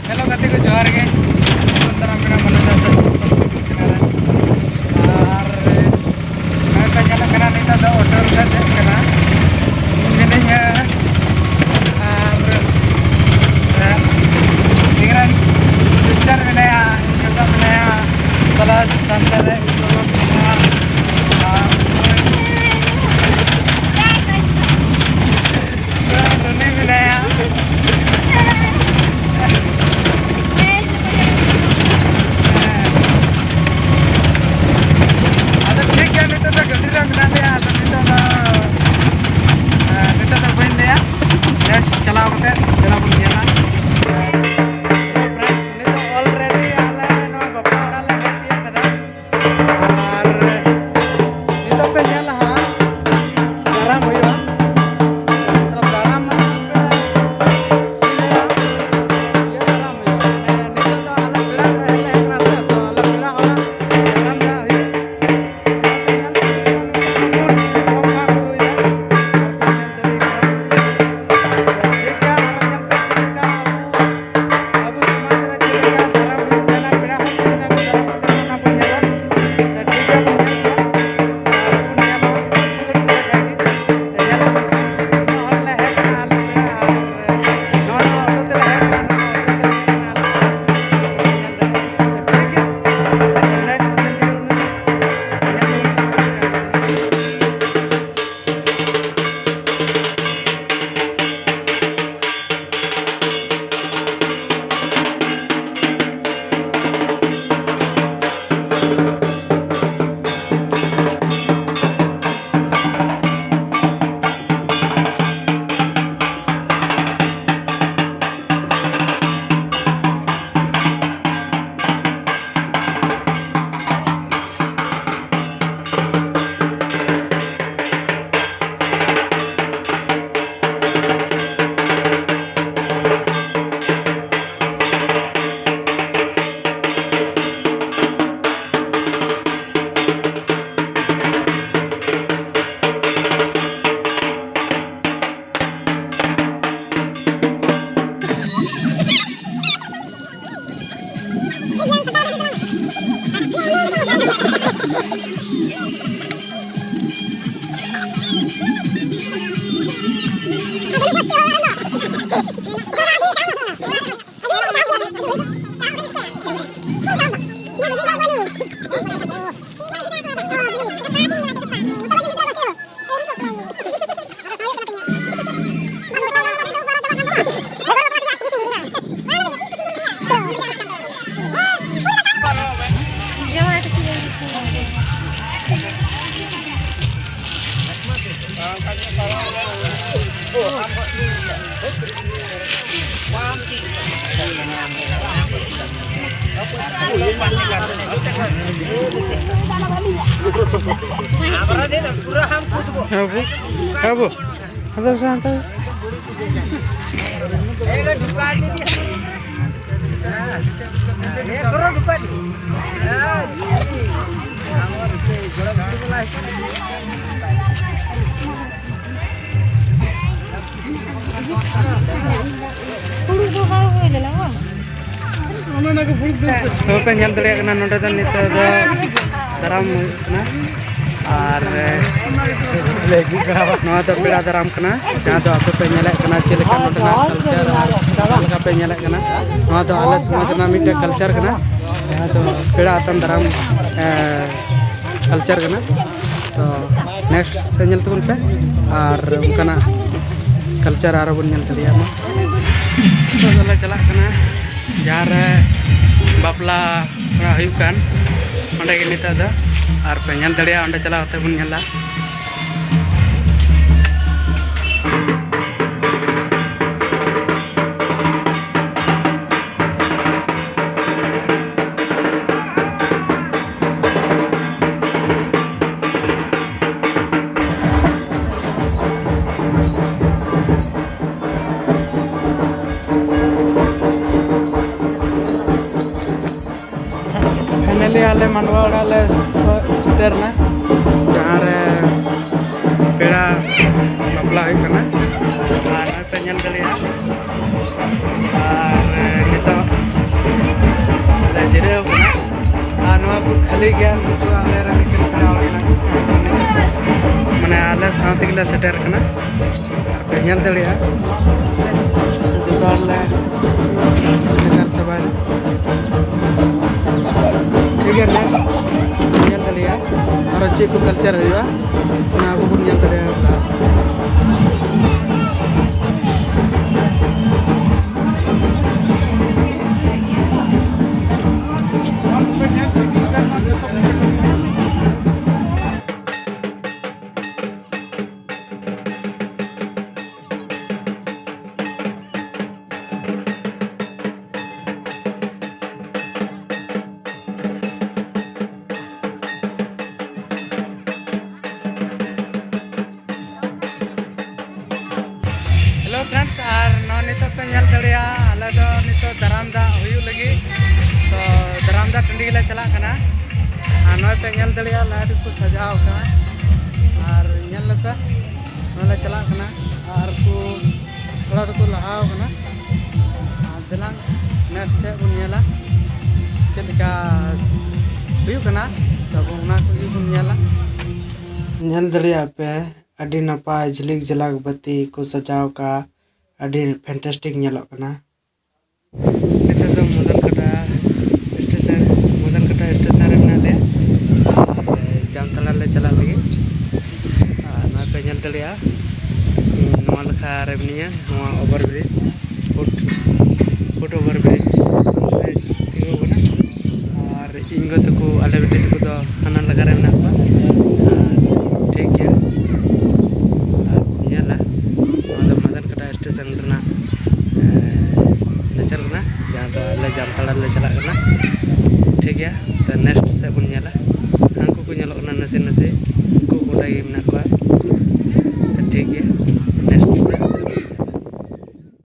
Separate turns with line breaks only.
Hello गति को जोहार के सुंदर अपना मन जाता और मैं पे चला कना नहीं था ऑटो का देख कना मैंने है और इंग्रैंड सिस्टर बनाया योगा बनाया प्लस संतर है Abu, ada santai. Oke, nyal tadi kena nonton dan itu ada daram kena, nol tu pira daram kena, jangan tu aku penyelek kena cilik kan nonton culture, kalau penyelek kena, nol tu alas semua tu nama itu culture kena, jangan tu pira atam daram culture kena, tu next senyal tu pun pe, kena culture Arab pun nyal tadi ama, tu kalau celak kena. Jare bapla rahayuk kan onde gini tada ar penyal daria onde chala hote bun nyala ale manwa ale seter na are pera bapla hoy kana ar penyal dalia ar kita ᱵᱷᱟᱹᱞᱤ ᱜᱮᱭᱟ ᱱᱩᱠᱩ ᱟᱞᱮ ᱨᱮᱱ ᱠᱚ ᱥᱟᱡᱟᱣ ᱠᱟᱱᱟ ᱢᱟᱱᱮ ᱟᱞᱮ ᱥᱟᱶ ᱛᱮᱜᱮ ᱞᱮ ᱥᱮᱴᱮᱨ ᱠᱟᱱᱟ ᱟᱨ ᱯᱮ ᱧᱮᱞ ᱫᱟᱲᱮᱭᱟᱜᱼᱟ ᱡᱚᱛᱚ ᱦᱚᱲ ᱞᱮ ᱥᱮᱴᱮᱨ ᱪᱟᱵᱟᱭᱮᱱᱟ ᱴᱷᱤक है next ñel dalia aro chek ko culture hoywa na abu bun ñel dalia class hello friends और नौ नित पे ñel दड़िया आले दो नित दरामदा हुयु लगी तो दरामदा टंडी ले चला कना और नौ पे ñel दड़िया लाइट को सजाव का और ñel पे नले चला कना और को थोड़ा तो लहाव कना दिलांग नेक्स्ट से बुन ñela चलका हुयु कना तब उना को बुन ñela ñel दड़िया पे अड़ी नपाय झिलिक झलक बत्ती को सजाव का अड़ी फैंटास्टिक ñelok kana itu तो मदन कटा स्टेशन रे मेना ले जामतला ले चला लगी ना पे ñel दड़िया नवा लखा रे बनिया नवा over bridge foot over bridge तिगो बना और इंगो तको आले बेटे तको तो हाना लगा रे मेना को ठीक है स्टेशन नेचर जहाँ तो अल्ले जामतला ले चला ठीक है तो नेक्स्ट से बन ñela हांकु को ñelok ना नसे नसे उनको ओडा गे मेना को तो ठीक है।